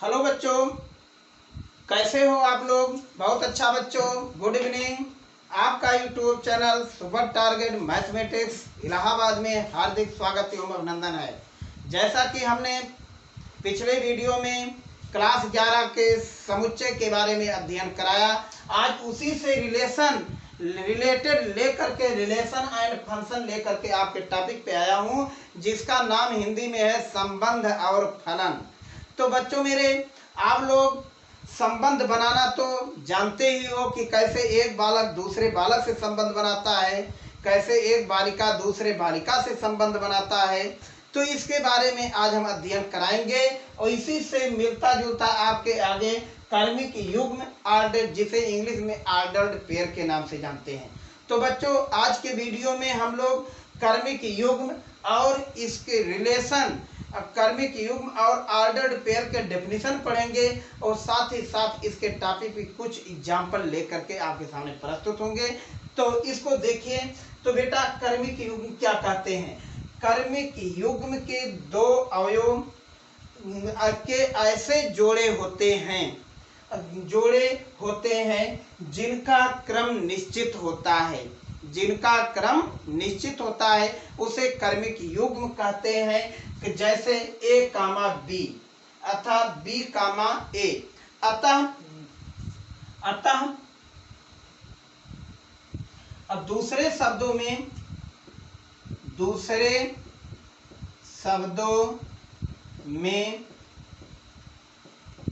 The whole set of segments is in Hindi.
हेलो बच्चों, कैसे हो आप लोग। बहुत अच्छा बच्चों, गुड इवनिंग। आपका YouTube channel super target mathematics Allahabad में हार्दिक स्वागत एवं अभिनंदन है। जैसा कि हमने पिछले वीडियो में क्लास 11 के समुच्चय के बारे में अध्ययन कराया, आज उसी से रिलेटेड लेकर के रिलेशन एंड फंक्शन लेकर के आपके टॉपिक पे आया हूँ, जिसका नाम हिंदी में है संबंध और फलन। तो बच्चों मेरे, आप लोग संबंध बनाना तो जानते ही हो कि कैसे एक बालक दूसरे बालक से संबंध बनाता है, कैसे एक बालिका दूसरे बालिका से संबंध बनाता है। तो इसके बारे में आज हम अध्ययन कराएंगे और इसी से मिलता जुलता आपके आगे कर्मिक युग्म ऑर्डर, जिसे इंग्लिश में ऑर्डर्ड पेयर के नाम से जानते हैं। तो बच्चों, आज के वीडियो में हम लोग कर्मिक युग्म और इसके रिलेशन, कर्मिक युग्म और ऑर्डर्ड पेयर के डेफिनेशन पढ़ेंगे और साथ ही साथ इसके टॉपिक पे कुछ एग्जाम्पल लेकर के आपके सामने प्रस्तुत होंगे। तो इसको देखिए। तो बेटा, कर्मिक युग्म क्या कहते हैं। कर्मिक युग्म के दो अवयव के ऐसे जोड़े होते हैं जिनका क्रम निश्चित होता है, उसे कर्मिक युग्म कहते हैं। कि जैसे ए कामा बी अर्थात बी कामा ए। अतः अब दूसरे शब्दों में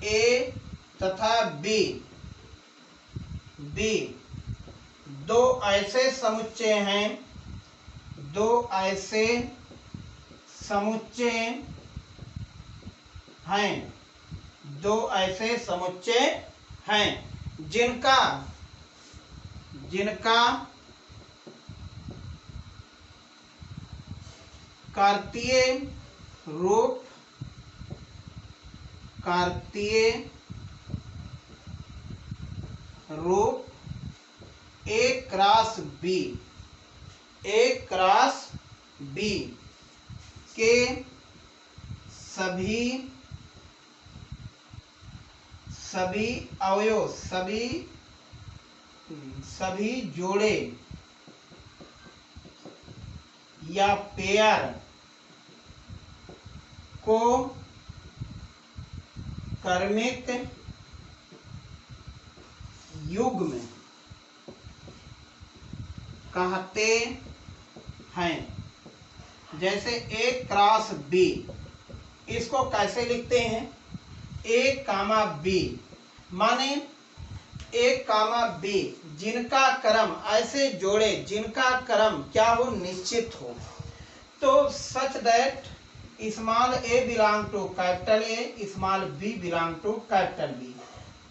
ए तथा बी दो ऐसे समुच्चय हैं, जिनका कार्तीय रूप A क्रॉस B के सभी अवयव, सभी जोड़े या पेयर को कर्मिक युग्म कहते हैं। जैसे ए क्रॉस बी, इसको कैसे लिखते हैं। ए कामा बी माने ए कामा बी जिनका क्रम, ऐसे जोड़े जिनका क्रम क्या हो, निश्चित हो। तो such that small A belong to capital A, small B belong to capital B.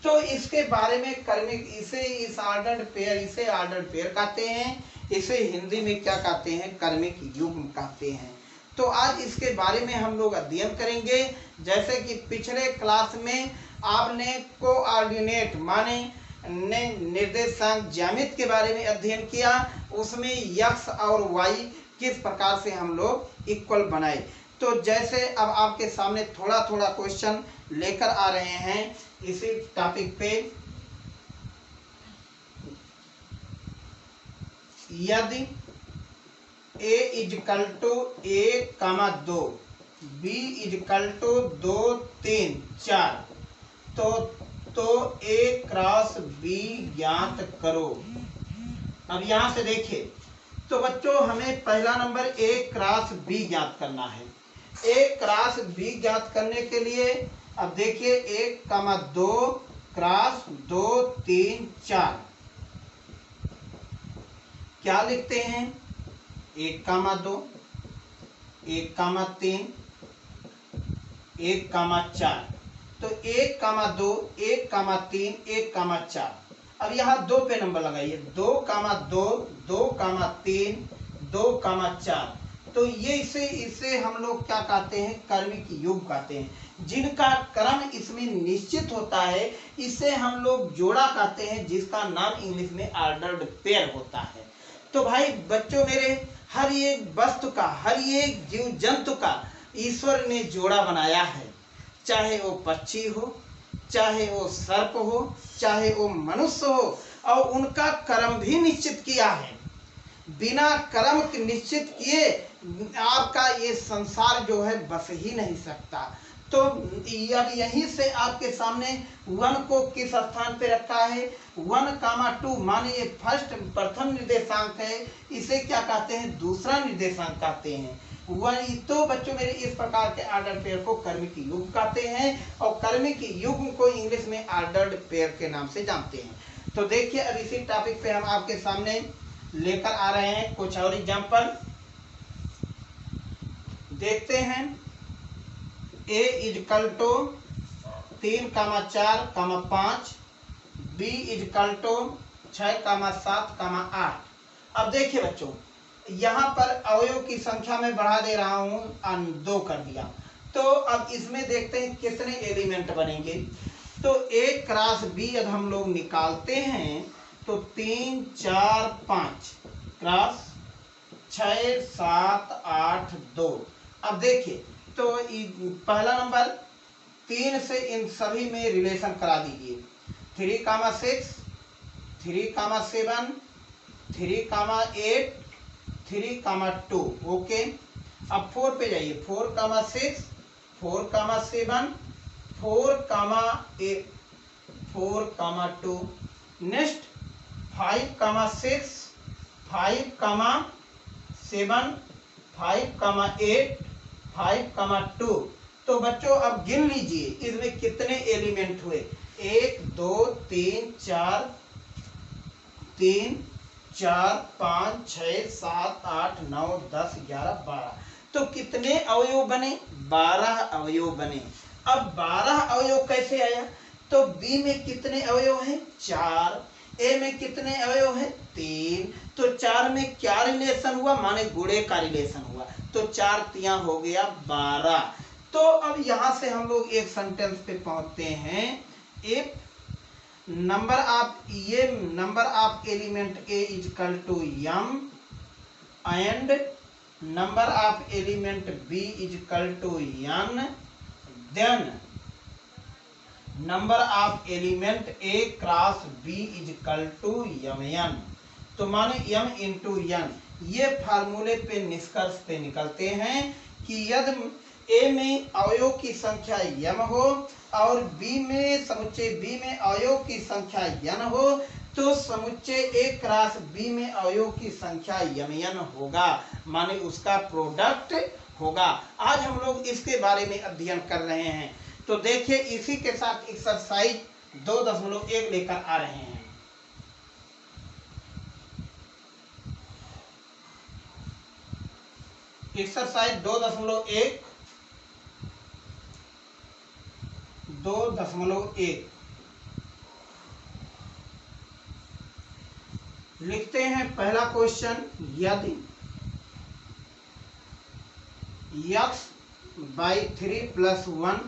तो इसके बारे में कर्मिक, इसे ऑर्डर्ड पेयर कहते हैं। इसे हिंदी में क्या कहते हैं, कर्मिक युग्म कहते हैं। तो आज इसके बारे में हम लोग अध्ययन करेंगे। जैसे कि पिछले क्लास में आपने कोऑर्डिनेट माने निर्देशांक ज्यामिति के बारे में अध्ययन किया, उसमें x और y किस प्रकार से हम लोग इक्वल बनाए। तो जैसे अब आपके सामने थोड़ा थोड़ा क्वेश्चन लेकर आ रहे हैं इसी टॉपिक पे। यदि a equal to 1,2, b equal to 2, 3, 4, तो a क्रॉस b ज्ञात करो। अब यहाँ से देखिए, तो बच्चों हमें पहला नंबर a क्रॉस b ज्ञात करना है। a क्रॉस b ज्ञात करने के लिए अब देखिए 1,2 क्रॉस 2, 3, 4 क्या लिखते हैं, 1,2, 1,3, 1,4। तो 1,2, 1,3, 1,4। अब यहाँ 2 पे नंबर लगाइए, 2,2, 2,3, 2,4। तो ये इसे हम लोग क्या कहते हैं, कर्मिक युग्म कहते हैं। जिनका क्रम इसमें निश्चित होता है, इसे हम लोग जोड़ा कहते हैं, जिसका नाम इंग्लिश में ऑर्डर्ड पेयर होता है। तो भाई बच्चों मेरे, हर एक वस्तु का, हर एक जीव जंतु का ईश्वर ने जोड़ा बनाया है। चाहे वो पक्षी हो, चाहे वो सर्प हो, चाहे वो मनुष्य हो, और उनका कर्म भी निश्चित किया है। बिना कर्म के निश्चित किए आपका ये संसार जो है बस ही नहीं सकता। तो अब यहीं से आपके सामने 1 को किस स्थान पे रखा है, 1, 2 माने ये प्रथम निर्देशांक है, इसे क्या कहते हैं, दूसरा निर्देशांक कहते हैं। तो बच्चों मेरे इस प्रकार के ऑर्डर्ड पेयर को कर्मिक युग्म कहते हैं, और कर्मिक युग्म को इंग्लिश में ऑर्डर्ड पेयर के नाम से जानते हैं। तो देखिए अब इसी टॉपिक पे हम आपके सामने लेकर आ रहे हैं कुछ और एग्जाम्पल। देखते हैं। A equal to 3, 4, 5, B equal to 6, 7, 8। अब देखिए बच्चों, यहाँ पर अवयव की संख्या में बढ़ा दे रहा हूँ, 2 कर दिया। तो अब इसमें देखते हैं कितने एलिमेंट बनेंगे। तो A क्रॉस B अब हम लोग निकालते हैं, तो 3, 4, 5 क्रॉस 6, 7, 8, 2। अब देखिए, तो पहला नंबर 3 से इन सभी में रिलेशन करा दीजिए। 3, 6, 3, 7, 3, 8, 3, 2। ओके। अब 4 पे जाइए। 4, 6, 4, 7, 4, 8, 4, 2। नेक्स्ट 5, 6, 5, 7, 5, 8, 5, 2। तो बच्चों अब गिन लीजिए इसमें कितने एलिमेंट हुए। 1, 2, 3, 4, 5, 6, 7, 8, 9, 10, 11, 12। तो कितने अवयव बने, 12 अवयव बने। अब 12 अवयव कैसे आया, तो बी में कितने अवयव हैं, 4। ए में कितने अवयव हैं, 3। तो 4 में क्या रिलेशन हुआ, माने गुणे का रिलेशन हुआ। तो 4 तियां हो गया 12। तो अब यहां से हम लोग एक सेंटेंस पे पहुंचते हैं। If number of element A equal to m and number of element B equal to n, then number of element A cross B equal to mn। तो माने m इंटू n। ये फार्मूले पे निष्कर्ष पे निकलते हैं कि यदि A में अवयव की संख्या m हो और समुच्चय B में अवयव की संख्या n हो, तो समुच्चय A क्रॉस B में अवयव की संख्या mn होगा, माने उसका प्रोडक्ट होगा। आज हम लोग इसके बारे में अध्ययन कर रहे हैं। तो देखिए इसी के साथ एक्सरसाइज 2.1 लेकर आ रहे हैं। एक्सरसाइज 2.1 लिखते हैं पहला क्वेश्चन। यदि x by 3 plus 1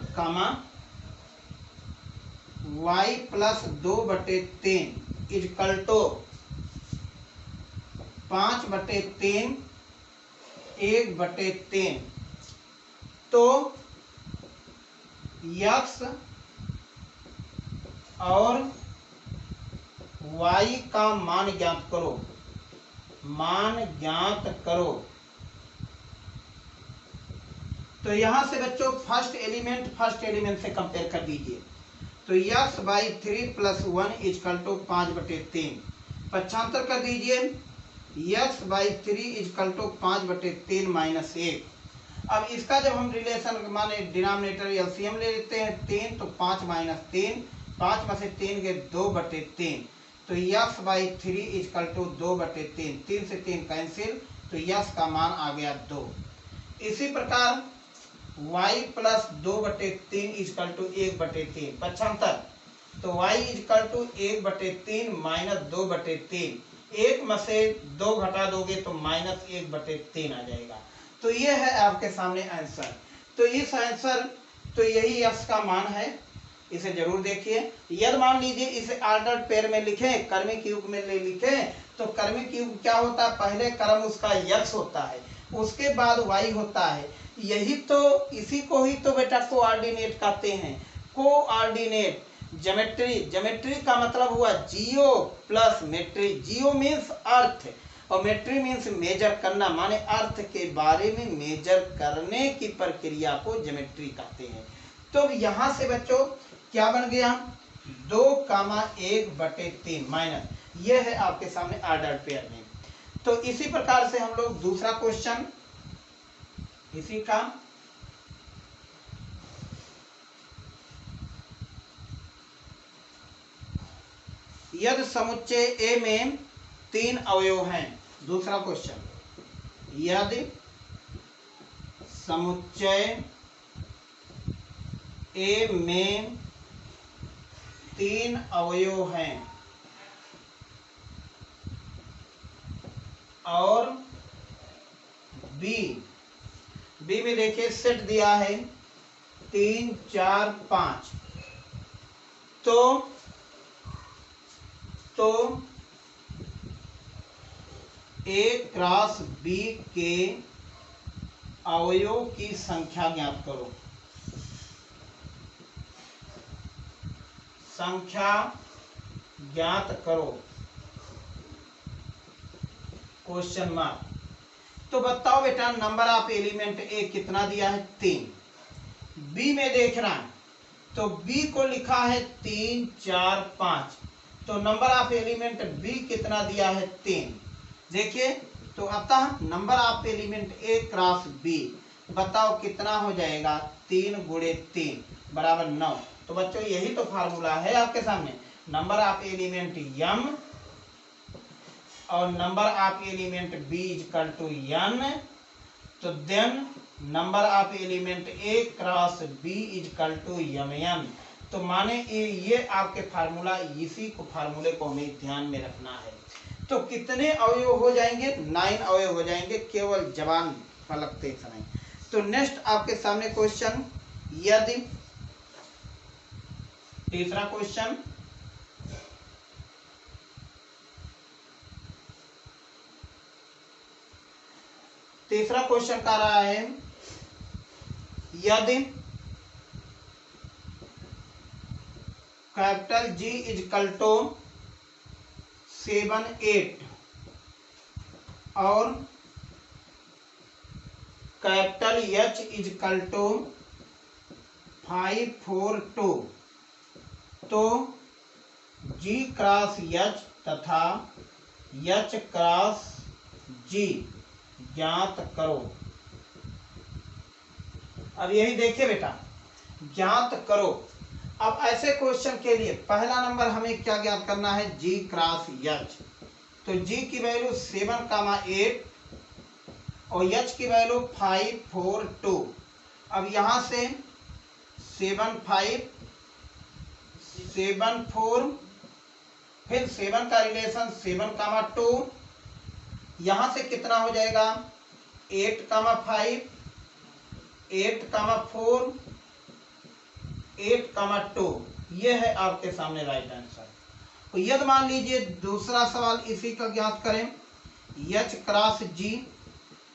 y plus 2/3 equal to 5/3 1/3, तो x और y का मान ज्ञात करो। तो यहां से बच्चों फर्स्ट एलिमेंट से कंपेयर कर दीजिए। तो x by 3 plus 1 equal to 5/3, पक्षांतर कर दीजिए। x by 3 equal to 5/3 minus 1। अब इसका जब हम रिलेशन माने डिनोमिनेटर एलसीएम ले लेते हैं 3, तो 5 माइनस 3, 5 में से 3 गए 2/3। तो x बाई 3 इजकल टू 2/3, 3 से 3 कैंसिल, तो x का मान आ गया 2। इसी प्रकार y प्लस 2/3 इजकल टू 1/3, पक्षांतर। तो y इजकल टू 1/3 माइनस 2/3, 1 में से 2 घटा दोगे तो माइनस 1/3 आ जाएगा। तो ये है आपके सामने आंसर। तो इस आंसर, तो यही x का मान है, इसे जरूर देखिए। यदि मान लीजिए इसे ऑर्डर्ड पेयर में लिखें, क्रमिक युग्म में लिखें, तो क्रमिक युग्म क्या होता है, पहले क्रम उसका x होता है, उसके बाद y होता है। यही तो, इसी को ही तो बेटा कोऑर्डिनेट कहते हैं। कोऑर्डिनेट ज्योमेट्री, ज्योमेट्री का मतलब हुआ जियो प्लस मेट्री। जियो मीन्स अर्थ और मेट्री मीन्स मेजर करना, माने अर्थ के बारे में मेजर करने की प्रक्रिया को ज्योमेट्री कहते हैं। तो यहाँ से बच्चों क्या बन गया, 2,1/3 माइनस, यह है आपके सामने ऑर्डर पेयर में। तो इसी प्रकार से हम लोग दूसरा क्वेश्चन इसी का यदि समुच्चय ए में 3 अवयव हैं। दूसरा क्वेश्चन, यदि समुच्चय ए में 3 अवयव हैं और बी में देखिए सेट दिया है 3, 4, 5, तो ए क्रॉस बी के अवयव की संख्या ज्ञात करो। संख्या ज्ञात करो, क्वेश्चन मार्क। तो बताओ बेटा नंबर ऑफ एलिमेंट ए कितना दिया है, 3। बी में देखना है तो बी को लिखा है 3, 4, 5, तो नंबर ऑफ एलिमेंट बी कितना दिया है, 3। देखिए तो अतः number of element A cross B बताओ कितना हो जाएगा, 3 × 3 = 9। तो बच्चों यही तो फार्मूला है आपके सामने, नंबर ऑफ एलिमेंट m और number of element b = n, तो then number of element a cross b = mn। तो माने ये आपके फार्मूला, इसी को फार्मूले को हमें ध्यान में रखना है। तो कितने अवयव हो जाएंगे, 9 अवयव हो जाएंगे केवल जवान पलकते समय। तो नेक्स्ट आपके सामने क्वेश्चन, यदि तीसरा क्वेश्चन, तीसरा क्वेश्चन कह रहा है यदि कैपिटल G = 7, 8 और कैपिटल H = 5, 4, 2, तो G क्रॉस H तथा H क्रॉस G ज्ञात करो। अब यही देखिए बेटा, ज्ञात करो। अब ऐसे क्वेश्चन के लिए पहला नंबर हमें क्या ज्ञात करना है, G क्रॉस H। तो G की वैल्यू 7, 8 और H की वैल्यू 5, 4, 2। अब यहां से 7, 5, 7, 4, फिर 7 का रिलेशन 7, 2, यहां से कितना हो जाएगा, 8, 5, 8, 4, 8, 2। ये है आपके सामने राइट आंसर। तो यदि मान लीजिए दूसरा सवाल इसी का ज्ञात करें, H क्रॉस G,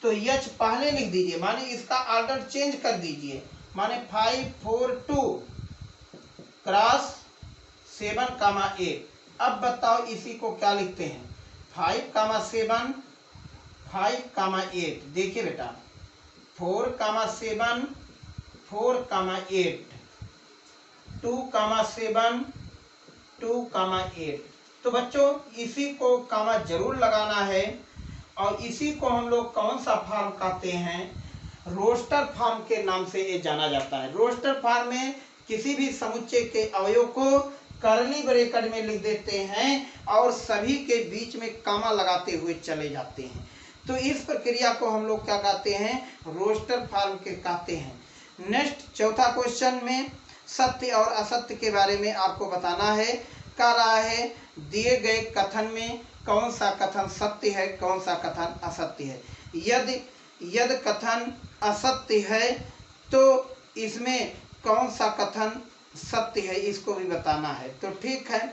तो H पहले लिख दीजिए, माने इसका ऑर्डर चेंज कर दीजिए, माने 5, 4, 2 क्रॉस 7, 8। अब बताओ इसी को क्या लिखते हैं, 5, 7, 5, 8। देखिए बेटा 4, 7, 4, 8, 2, 7, 2, 8। तो बच्चों इसी को कामा जरूर लगाना है। और इसी को हम लोग कौन सा फॉर्म कहते हैं, रोस्टर फॉर्म के नाम से ये जाना जाता है। रोस्टर फॉर्म में किसी भी समुच्चय के अवयव को कर्ली ब्रैकेट में लिख देते हैं और सभी के बीच में कामा लगाते हुए चले जाते हैं। तो इस प्रक्रिया को हम लोग क्या कहते हैं, रोस्टर फॉर्म के कहते हैं। नेक्स्ट चौथा क्वेश्चन में सत्य और असत्य के बारे में आपको बताना है। कह रहा है दिए गए कथन में कौन सा कथन सत्य है, कौन सा कथन असत्य है। यदि कथन असत्य है तो इसमें कौन सा कथन सत्य है, इसको भी बताना है। तो ठीक है,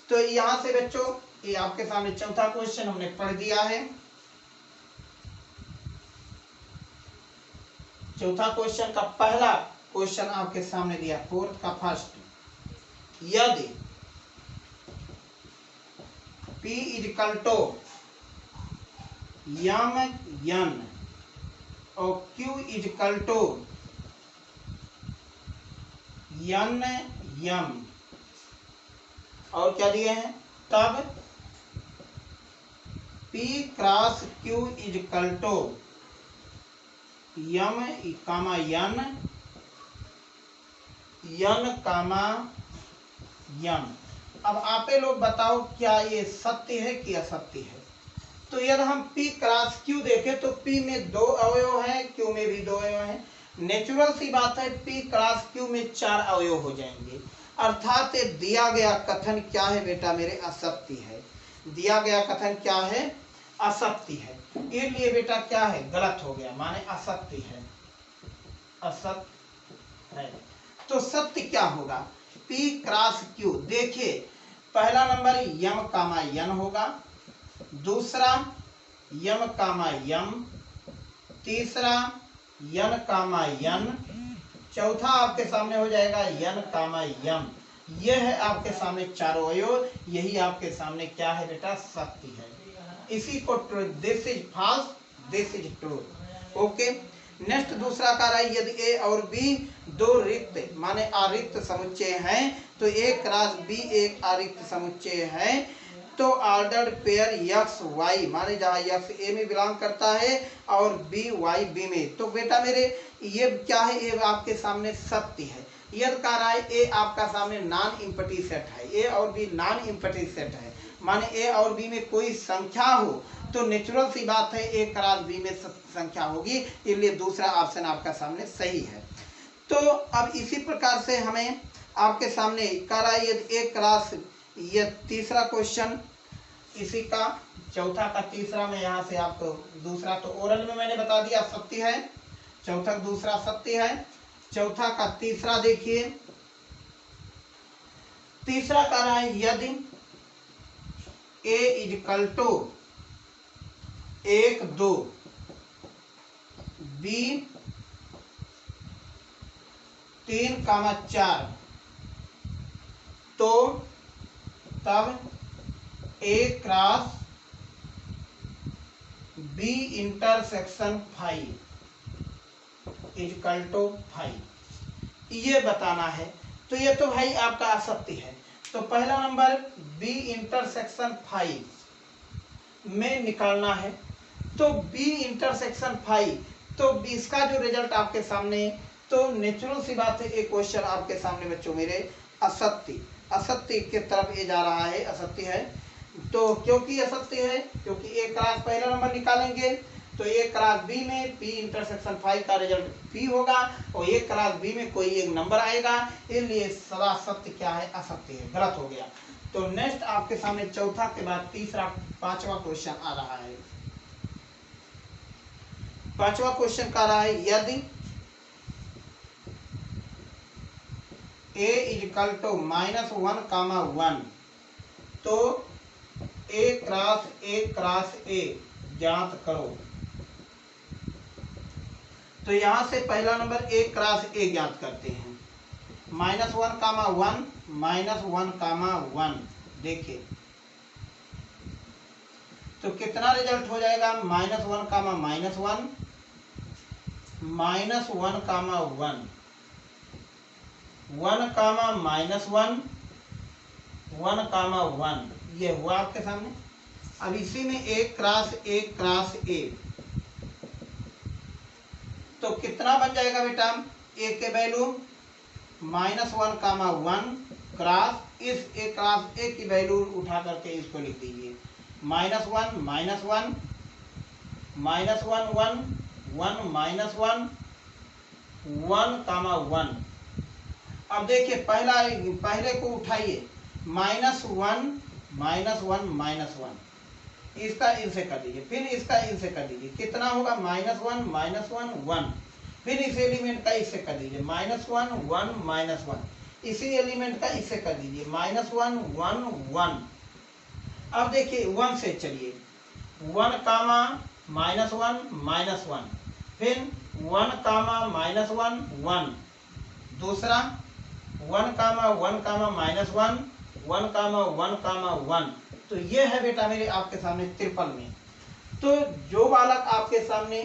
तो यहाँ से बच्चों ये आपके सामने चौथा क्वेश्चन हमने पढ़ दिया है। चौथा क्वेश्चन का पहला क्वेश्चन आपके सामने दिया, फोर्थ का फर्स्ट, यदि P equal to M N और Q equal to N M और क्या दिए हैं, तब P cross Q equal to M comma N N comma M. अब आपे लोग बताओ क्या ये सत्य है कि असत्य है। तो यदि हम P क्रॉस Q देखें तो P में 2 अवयव हैं, Q में भी 2 अवयव हैं। नेचुरल सी बात है P क्रॉस Q में 4 अवयव हो जाएंगे, अर्थात दिया गया कथन क्या है बेटा मेरे, असत्य है। दिया गया कथन क्या है, असत्य है। इसलिए बेटा क्या है, गलत हो गया, माने असत्य है, असत्य है। तो सत्य क्या होगा, P क्रॉस Q। देखिए पहला नंबर यम कामा यन होगा, दूसरा यम कामा यम, तीसरा यन कामा यन, चौथा आपके सामने हो जाएगा यन कामा यम। यह है आपके सामने चारों अवयव, यही आपके सामने क्या है बेटा, सत्य है। इसी को this is false, this is true. Okay, next दूसरा कह रहा है यदि ए और बी 2 रिक्त माने अरिक्त समुच्चय हैं, तो ए क्रॉस बी एक अरिक्त समुच्चय है, तो ऑर्डर्ड पेयर यक्स वाई माने जहाँ यक्स ए में बिलोंग करता है और बी वाई बी में, तो बेटा मेरे ये क्या है, ये आपके सामने सत्य है। यदि कह रहा है ए आपका सामने नॉन इम्पटी सेट है, ए और बी नॉन इम्पटी सेट है, माने ए और बी में कोई संख्या हो तो नेचुरल सी बात है ए क्रॉस बी में संख्या होगी, इसलिए दूसरा ऑप्शन आपका सामने सही है। तो अब इसी प्रकार से हमें आपके सामने कह रहा है यदि ए क्रॉस, ये तीसरा क्वेश्चन इसी का, चौथा का तीसरा में यहाँ से आपको दूसरा तो ओरल में मैंने बता दिया सत्य है, चौथा दूसरा सत्य है, चौथा का तीसरा देखिए, तीसरा कह रहा है यदि A equal to 1 2 B 3 comma 4 तो तब A cross B intersection 5 equal to 5, ये बताना है। तो ये तो भाई आपका असत्य है। तो पहला नंबर बी इंटरसेक्शन 5 में निकालना है, तो बी इंटरसेक्शन 5, तो इसका जो रिजल्ट आपके सामने, तो नेचुरल सी बात है एक क्वेश्चन आपके सामने बच्चों मेरे असत्य, असत्य की तरफ ये जा रहा है, असत्य है। तो क्योंकि असत्य है, क्योंकि ए क्रॉस पहला नंबर निकालेंगे तो ए क्रॉस बी में पी इंटरसेक्शन 5 का रिजल्ट पी होगा और ए क्रॉस बी में कोई एक नंबर आएगा, इसलिए सदा सत्य क्या है, असत्य है, गलत हो गया। तो नेक्स्ट आपके सामने चौथा के बाद तीसरा पांचवा क्वेश्चन आ रहा है। पांचवा क्वेश्चन कह रहा है यदि ए इजकल टू -1 कामा 1 तो ए क्रॉस ए ज्ञात करो। तो यहां से पहला नंबर ए क्रॉस ए ज्ञात करते हैं, -1 कामा 1 -1 कामा 1, देखिए तो कितना रिजल्ट हो जाएगा, -1 कामा -1 -1 कामा 1 1 कामा -1 1 कामा 1, ये हुआ आपके सामने। अब इसी में ए क्रॉस ए, तो कितना बन जाएगा बेटा, ए के वैल्यू -1 कामा 1 क्रॉस इस ए क्रॉस ए की वैल्यू उठा करके इसको लिख दीजिए, -1 -1 -1 1 -1 1 कामा 1। अब देखिए पहले को उठाइए, -1 -1 इसका इनसे कर दीजिए, फिर इसका इनसे कर दीजिए, कितना होगा -1 -1 1, फिर इस एलिमेंट का इससे कर दीजिए -1 1 -1, इसी एलिमेंट का इससे कर दीजिए -1 1 1। अब देखिए 1 से चलिए, 1 कामा -1 -1, फिर 1 कामा -1 1, दूसरा 1 कामा 1 कामा -1 1 कामा 1 कामा 1। तो ये है बेटा मेरे आपके सामने ट्रिपल में। तो जो बालक आपके सामने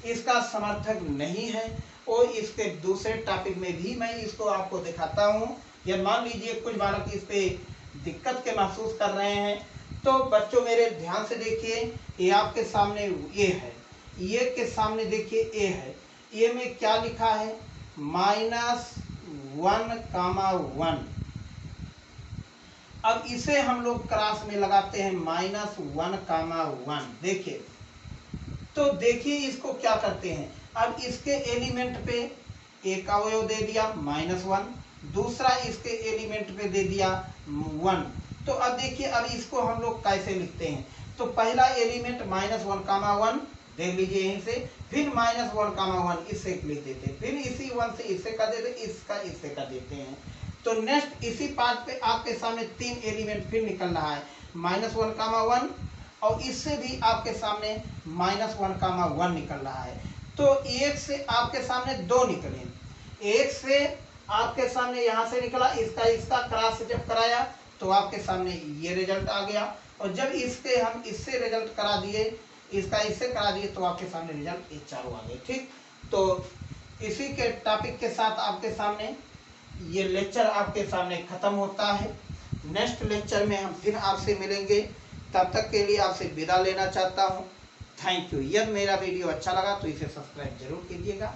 इसका समर्थक नहीं है और इसके दूसरे टॉपिक में भी मैं इसको आपको दिखाता हूँ। या मान लीजिए कुछ बालक इस पे दिक्कत के महसूस कर रहे हैं, तो बच्चों मेरे ध्यान से देखिए, ये आपके सामने ये है, ये के सामने देखिए ए है, ए में क्या लिखा है -1 कामा 1। अब इसे हम लोग क्रॉस में लगाते हैं -1 कामा 1। देखिए, तो देखिए इसको क्या करते हैं, अब इसके एलिमेंट पे एक अवयव दे दिया -1, दूसरा इसके एलिमेंट पे दे दिया 1। तो अब देखिए, अब इसको हम लोग कैसे लिखते हैं। तो पहला एलिमेंट -1 कामा 1 देख लीजिए यहीं से, फिर -1 कामा 1 इससे लिख देते हैं, फिर इसी 1 से इससे कर देते, इसका इससे कर देते हैं। तो नेक्स्ट इसी पार्ट पे आपके सामने 3 एलिमेंट फिर निकल रहा है -1 कामा 1, और इससे भी आपके सामने -1 कामा 1 निकल रहा है। तो एक से आपके सामने 2 निकले, एक से आपके सामने यहाँ से निकला, इसका क्रॉस जब कराया तो आपके सामने ये रिजल्ट आ गया, और जब इसके हम इससे रिजल्ट करा दिए, इसका इससे करा दिए, तो आपके सामने रिजल्ट ये चारों आ गए। ठीक, तो इसी के टॉपिक के साथ आपके सामने ये लेक्चर आपके सामने खत्म होता है। नेक्स्ट लेक्चर में हम फिर आपसे मिलेंगे, तब तक के लिए आपसे विदा लेना चाहता हूँ। Thank you. यदि मेरा वीडियो अच्छा लगा तो इसे सब्सक्राइब जरूर कीजिएगा।